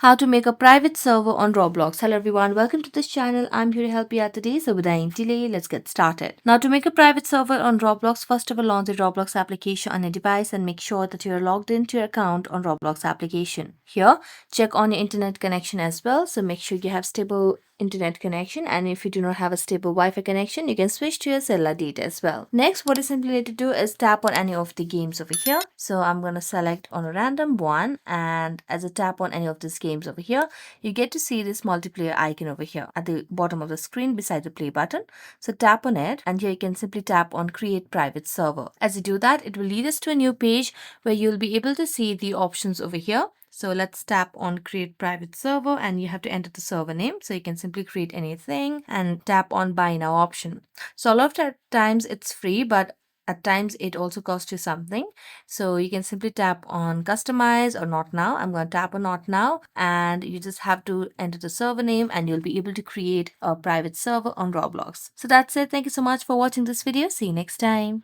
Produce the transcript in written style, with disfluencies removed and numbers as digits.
How to make a private server on Roblox. Hello everyone, welcome to this channel. I'm here to help you out today. So without any delay, let's get started. Now to make a private server on Roblox, first of all launch the Roblox application on your device and make sure that you're logged into your account on Roblox application. Here, check on your internet connection as well. So make sure you have stable internet connection, and if you do not have a stable Wi-Fi connection, you can switch to your cellular data as well. Next, what you simply need to do is tap on any of the games over here. So I'm going to select on a random one, and as I tap on any of these games over here, you get to see this multiplayer icon over here at the bottom of the screen beside the play button. So tap on it, and here you can simply tap on create private server. As you do that, it will lead us to a new page where you'll be able to see the options over here. So let's tap on create private server, and you have to enter the server name. So you can simply create anything and tap on buy now option. So a lot of times it's free, but at times it also costs you something. So you can simply tap on customize or not now. I'm going to tap on not now, and you just have to enter the server name and you'll be able to create a private server on Roblox. So that's it. Thank you so much for watching this video. See you next time.